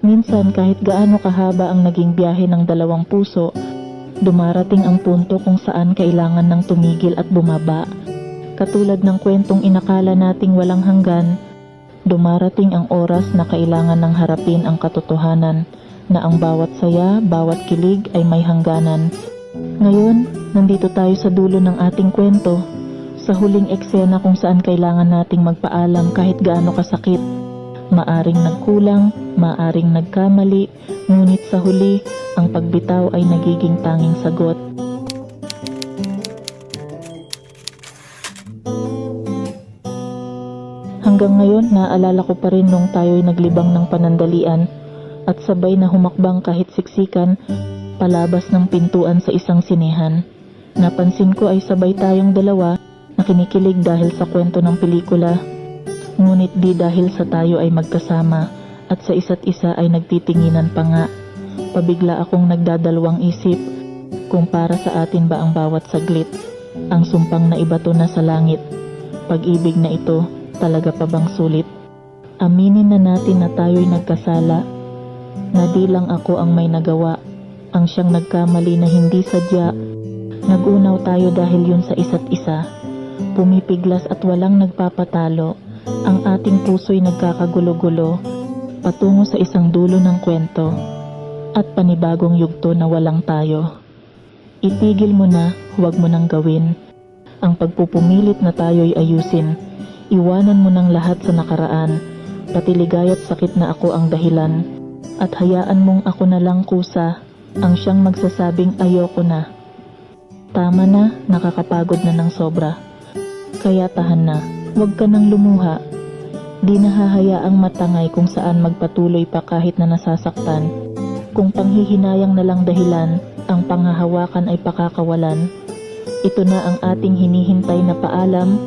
Minsan kahit gaano kahaba ang naging biyahe ng dalawang puso, dumarating ang punto kung saan kailangan ng tumigil at bumaba. Katulad ng kwentong inakala nating walang hanggan, dumarating ang oras na kailangan ng harapin ang katotohanan na ang bawat saya, bawat kilig ay may hangganan. Ngayon, nandito tayo sa dulo ng ating kwento, sa huling eksena kung saan kailangan nating magpaalam kahit gaano kasakit. Maaring nagkulang, maaring nagkamali, ngunit sa huli, ang pagbitaw ay nagiging tanging sagot. Hanggang ngayon, naaalala ko pa rin nung tayo'y naglibang ng panandalian at sabay na humakbang kahit siksikan palabas ng pintuan sa isang sinehan. Napansin ko ay sabay tayong dalawa na kinikilig dahil sa kwento ng pelikula, ngunit di dahil sa tayo ay magkasama at sa isa't isa ay nagtitinginan pa nga. Pabigla akong nagdadalawang isip kung para sa atin ba ang bawat saglit, ang sumpang na ibato na sa langit. Pag-ibig na ito, talaga pa bang sulit? Aminin na natin na tayo'y nagkasala, na di lang ako ang may nagawa, ang siyang nagkamali na hindi sadya. Nagunaw tayo dahil yun sa isa't isa. Pumipiglas at walang nagpapatalo. Ang ating puso'y nagkakagulo-gulo patungo sa isang dulo ng kwento at panibagong yugto na walang tayo. Itigil mo na, huwag mo nang gawin ang pagpupumilit na tayo'y ayusin. Iwanan mo ng lahat sa nakaraan, pati ligaya't sakit na ako ang dahilan, at hayaan mong ako na lang kusa ang siyang magsasabing ayoko na. Tama na, nakakapagod na ng sobra. Kaya tahan na, huwag ka nang lumuha. Di nahahayaang matangay kung saan magpatuloy pa kahit na nasasaktan. Kung panghihinayang na lang dahilan, ang panghahawakan ay pakakawalan. Ito na ang ating hinihintay na paalam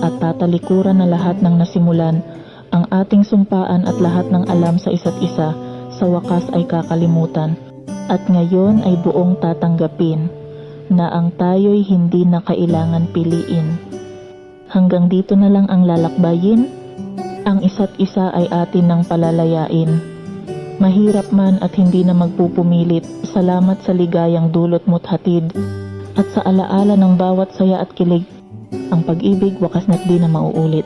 at tatalikuran na lahat ng nasimulan. Ang ating sumpaan at lahat ng alam sa isa't isa sa wakas ay kakalimutan. At ngayon ay buong tatanggapin na ang tayo'y hindi na kailangan piliin. Hanggang dito na lang ang lalakbayin. Ang isa't isa ay atin ng palalayain. Mahirap man at hindi na magpupumilit. Salamat sa ligayang dulot mo't hatid at sa alaala ng bawat saya at kilig. Ang pag-ibig wakas na't di na mauulit.